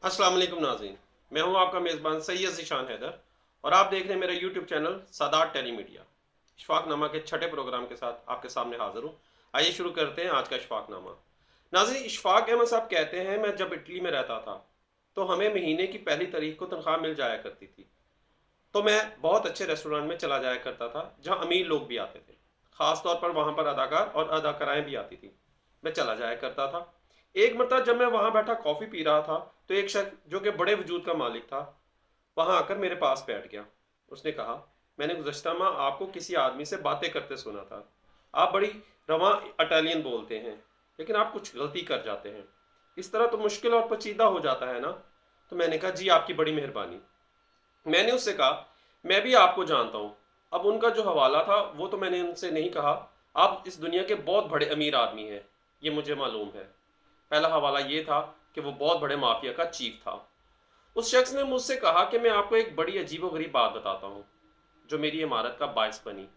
अस्सलाम वालेकुम नाज़रीन। मैं हूं आपका मेज़बान सैयद ज़ीशान हैदर और आप देख रहे हैं मेरा यूट्यूब चैनल सादात टेलीमीडिया। इशफाकनामा के छठे प्रोग्राम के साथ आपके सामने हाजिर हूं। आइए शुरू करते हैं आज का इशफाकनामा। नाज़रीन, इशफाक अहमद साहब कहते हैं, मैं जब इटली में रहता था तो हमें महीने की पहली तारीख को तनख्वाह मिल जाया करती थी। तो मैं बहुत अच्छे रेस्टोरेंट में चला जाया करता था जहाँ अमीर लोग भी आते थे। ख़ास तौर पर वहाँ पर अदाकार और अदाकाराएँ भी आती थी। मैं चला जाया करता था। एक मरतबा जब मैं वहाँ बैठा कॉफ़ी पी रहा था तो एक शख्स जो कि बड़े वजूद का मालिक था वहाँ आकर मेरे पास बैठ गया। उसने कहा, मैंने गुज़श्ता माह आपको किसी आदमी से बातें करते सुना था। आप बड़ी रवां इटालियन बोलते हैं, लेकिन आप कुछ गलती कर जाते हैं। इस तरह तो मुश्किल और पेचीदा हो जाता है ना। तो मैंने कहा, जी आपकी बड़ी मेहरबानी। मैंने उससे कहा, मैं भी आपको जानता हूँ। अब उनका जो हवाला था वो तो मैंने उनसे नहीं कहा। आप इस दुनिया के बहुत बड़े अमीर आदमी हैं, ये मुझे मालूम है। पहला हवाला ये था कि वो बहुत बड़े माफिया का चीफ था। उस शख्स ने मुझसे कहा कि मैं आपको एक बड़ी अजीबोगरीब बात बताता हूँ जो मेरी इमारत का बायस बनी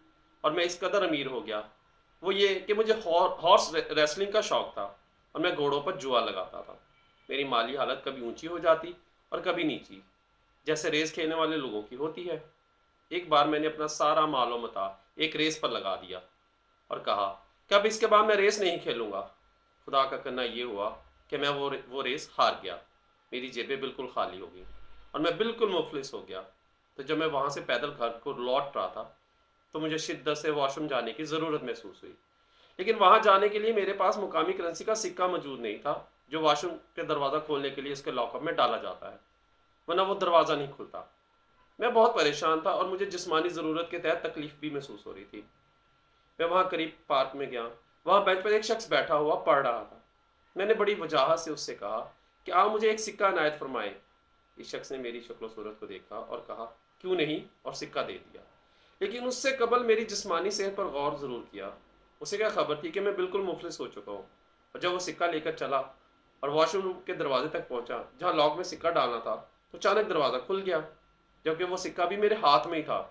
और मैं इस कदर अमीर हो गया। वो ये कि मुझे हॉर्स रेसलिंग का शौक था और मैं घोड़ों पर जुआ लगाता था। मेरी माली हालत कभी ऊंची हो जाती और कभी नीची, जैसे रेस खेलने वाले लोगों की होती है। एक बार मैंने अपना सारा मालो मता एक रेस पर लगा दिया और कहा कि अब इसके बाद मैं रेस नहीं खेलूंगा। खुदा का करना ये हुआ कि मैं वो रेस हार गया। मेरी जेबें बिल्कुल खाली हो गई और मैं बिल्कुल मुफलिस हो गया। तो जब मैं वहाँ से पैदल घर को लौट रहा था तो मुझे शिद्दत से वॉशरूम जाने की ज़रूरत महसूस हुई। लेकिन वहाँ जाने के लिए मेरे पास मुकामी करेंसी का सिक्का मौजूद नहीं था जो वॉशरूम के दरवाज़ा खोलने के लिए इसके लॉकअप में डाला जाता है, वरना वो दरवाज़ा नहीं खुलता। मैं बहुत परेशान था और मुझे जिस्मानी ज़रूरत के तहत तकलीफ भी महसूस हो रही थी। मैं वहाँ करीब पार्क में गया। वहाँ बेंच पर एक शख्स बैठा हुआ पढ़ रहा था। मैंने बड़ी वजाहत से उससे कहा कि आप मुझे एक सिक्का इनायत फरमाएं। इस शख्स ने मेरी शक्ल सूरत को देखा और कहा, क्यों नहीं, और सिक्का दे दिया। लेकिन उससे कबल मेरी जिस्मानी सेहत पर गौर ज़रूर किया। उसे क्या खबर थी कि मैं बिल्कुल मुफलिस हो चुका हूँ। और जब वो सिक्का लेकर चला और वॉशरूम के दरवाजे तक पहुंचा जहाँ लॉक में सिक्का डालना था, तो अचानक दरवाज़ा खुल गया, जबकि वो सिक्का भी मेरे हाथ में ही था।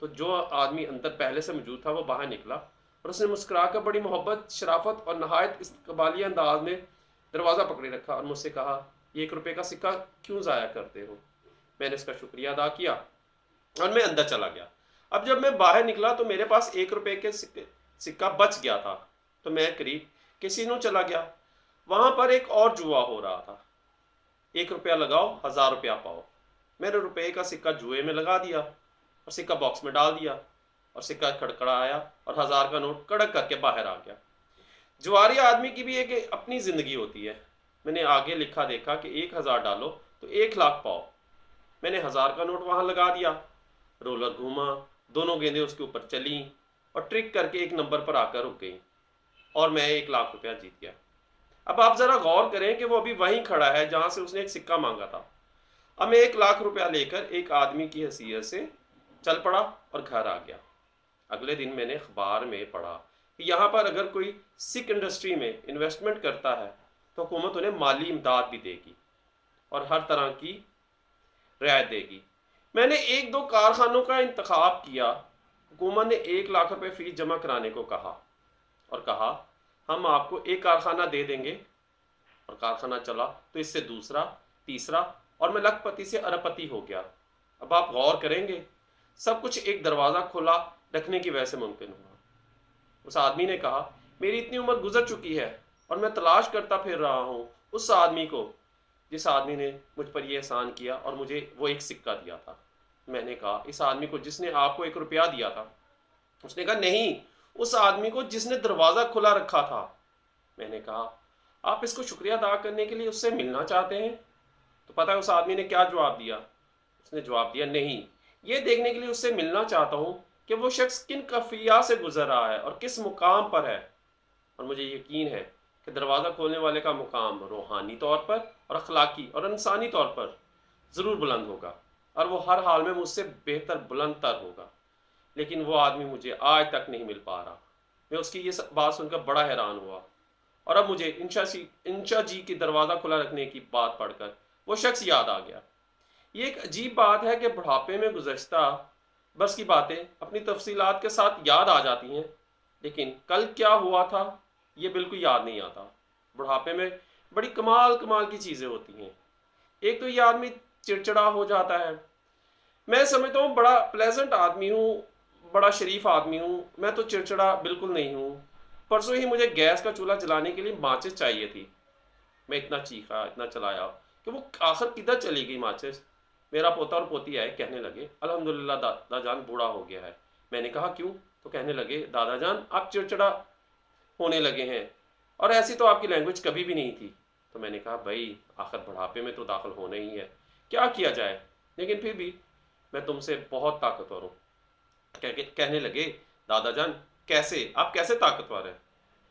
तो जो आदमी अंदर पहले से मौजूद था वो बाहर निकला और उसने मुस्कुराकर बड़ी मोहब्बत, शराफत और नहायत इस्तकबाली अंदाज में दरवाज़ा पकड़े रखा और मुझसे कहा, ये 1 रुपये का सिक्का क्यों ज़ाया करते हो। मैंने इसका शुक्रिया अदा किया और मैं अंदर चला गया। अब जब मैं बाहर निकला तो मेरे पास 1 रुपये के सिक्का बच गया था। तो मैं करीब कैसीनो चला गया। वहां पर एक और जुआ हो रहा था। 1 रुपया लगाओ 1000 रुपया पाओ। मैंने रुपये का सिक्का जुए में लगा दिया और सिक्का बॉक्स में डाल दिया और सिक्का खड़खड़ाया और 1000 का नोट कड़क करके बाहर आ गया। जुआरी आदमी की भी एक अपनी जिंदगी होती है। मैंने आगे लिखा देखा कि 1000 डालो तो 1 लाख पाओ। मैंने 1000 का नोट वहां लगा दिया। रोलर घूमा, दोनों गेंदें उसके ऊपर चली और ट्रिक करके एक नंबर पर आकर रुक गई और मैं 1 लाख रुपया जीत गया। अब आप जरा गौर करें कि वो अभी वहीं खड़ा है जहां से उसने एक सिक्का मांगा था। अब मैं 1 लाख रुपया लेकर एक आदमी की हैसियत से चल पड़ा और घर आ गया। अगले दिन मैंने अखबार में पढ़ा कि यहाँ पर अगर कोई सिख इंडस्ट्री में इन्वेस्टमेंट करता है तो हुकूमत उन्हें माली इमदाद भी देगी और हर तरह की रियायत देगी। मैंने एक दो कारखानों का इंतखाब किया। हुकूमत ने 1 लाख रुपए फीस जमा कराने को कहा और कहा, हम आपको एक कारखाना दे देंगे। और कारखाना चला तो इससे दूसरा, तीसरा, और मैं लखपति से अरबपति हो गया। अब आप गौर करेंगे, सब कुछ एक दरवाज़ा खुला रखने की वजह से मुमकिन हुआ। उस आदमी ने कहा, मेरी इतनी उम्र गुजर चुकी है और मैं तलाश करता फिर रहा हूँ उस आदमी को जिस आदमी ने मुझ पर यह एहसान किया और मुझे वो एक सिक्का दिया था। मैंने कहा, इस आदमी को जिसने आपको 1 रुपया दिया था। उसने कहा, नहीं, उस आदमी को जिसने दरवाज़ा खुला रखा था। मैंने कहा, आप इसको शुक्रिया अदा करने के लिए उससे मिलना चाहते हैं। तो पता है उस आदमी ने क्या जवाब दिया। उसने जवाब दिया, नहीं, ये देखने के लिए उससे मिलना चाहता हूँ कि वो शख्स किन कफिया से गुजर रहा है और किस मुकाम पर है। और मुझे यकीन है कि दरवाज़ा खोलने वाले का मुकाम रूहानी तौर पर और अखलाकी और इंसानी तौर पर ज़रूर बुलंद होगा और वो हर हाल में मुझसे बेहतर बुलंद तर होगा। लेकिन वो आदमी मुझे आज तक नहीं मिल पा रहा। मैं उसकी ये बात सुनकर बड़ा हैरान हुआ और अब मुझे इंशा जी की दरवाज़ा खुला रखने की बात पढ़कर वो शख्स याद आ गया। ये एक अजीब बात है कि बुढ़ापे में गुज़श्ता बरस की बातें अपनी तफसीलात के साथ याद आ जाती हैं, लेकिन कल क्या हुआ था ये बिल्कुल याद नहीं आता। बुढ़ापे में बड़ी कमाल कमाल की चीज़ें होती हैं। एक तो ये आदमी चिड़चिड़ा हो जाता है। मैं समझता हूँ बड़ा प्लेजेंट आदमी हूँ, बड़ा शरीफ आदमी हूँ, मैं तो चिड़चिड़ा बिल्कुल नहीं हूँ। परसों ही मुझे गैस का चूल्हा जलाने के लिए माचिस चाहिए थी। मैं इतना चीखा, इतना चलाया कि वो आखिर किधर चली गई माचिस। मेरा पोता और पोती आए, कहने लगे अल्हम्दुलिल्लाह दादा जान बूढ़ा हो गया है। मैंने कहा क्यों? तो कहने लगे दादा जान आप चिड़चिड़ा होने लगे हैं, और ऐसी तो आपकी लैंग्वेज कभी भी नहीं थी। तो मैंने कहा भाई आखिर बुढ़ापे में तो दाखिल होना ही है, क्या किया जाए, लेकिन फिर भी मैं तुमसे बहुत ताकतवर हूँ। कहने लगे दादा जान कैसे, आप कैसे ताकतवर हैं?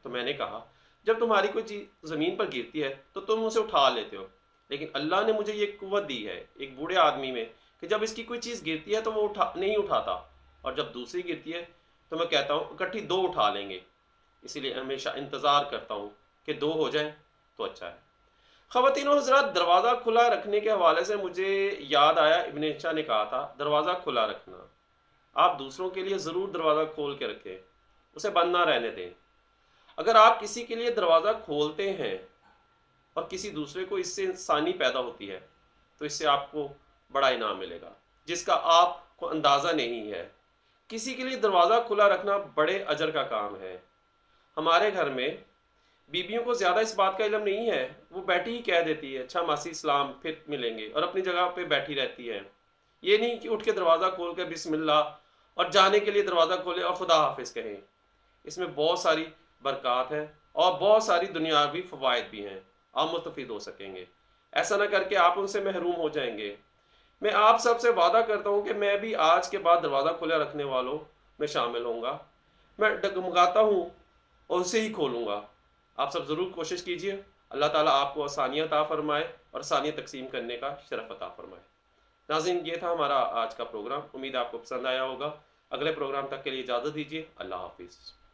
तो मैंने कहा जब तुम्हारी कोई चीज़ ज़मीन पर गिरती है तो तुम उसे उठा लेते हो, लेकिन अल्लाह ने मुझे ये कुव्वत दी है एक बूढ़े आदमी में कि जब इसकी कोई चीज़ गिरती है तो वो नहीं उठाता, और जब दूसरी गिरती है तो मैं कहता हूँ इकट्ठी दो उठा लेंगे। इसीलिए हमेशा इंतज़ार करता हूँ कि दो हो जाए तो अच्छा है। ख़वातीन और हज़रात, दरवाज़ा खुला रखने के हवाले से मुझे याद आया, इब्न इशा ने कहा था दरवाज़ा खुला रखना। आप दूसरों के लिए ज़रूर दरवाज़ा खोल के रखें, उसे बंद ना रहने दें। अगर आप किसी के लिए दरवाज़ा खोलते हैं और किसी दूसरे को इससे इंसानी पैदा होती है, तो इससे आपको बड़ा इनाम मिलेगा जिसका आपको अंदाज़ा नहीं है। किसी के लिए दरवाज़ा खुला रखना बड़े अजर का काम है। हमारे घर में बीबियों को ज़्यादा इस बात का इल्म नहीं है, वो बैठी ही कह देती है अच्छा मासी सलाम फिर मिलेंगे, और अपनी जगह पे बैठी रहती है। ये नहीं कि उठ के दरवाज़ा खोल के बिस्मिल्लाह और जाने के लिए दरवाज़ा खोले और खुदा हाफिज़ कहें। इसमें बहुत सारी बरक़ात है और बहुत सारी दुनियावी फ़वाइद भी हैं, आप मुस्तफ़ीद हो सकेंगे। ऐसा ना करके आप उनसे महरूम हो जाएंगे। मैं आप सबसे वादा करता हूँ कि मैं भी आज के बाद दरवाज़ा खुला रखने वालों में शामिल होऊंगा। मैं डगमगाता हूँ और उसे ही खोलूँगा। आप सब ज़रूर कोशिश कीजिए। अल्लाह ताला आपको आसानियाँ अता फ़रमाए और आसानियाँ तक़सीम करने का शरफ़ अता फ़रमाए। नाज़रीन, ये था हमारा आज का प्रोग्राम। उम्मीद है आपको पसंद आया होगा। अगले प्रोग्राम तक के लिए इजाज़त दीजिए। अल्लाह हाफ़िज़।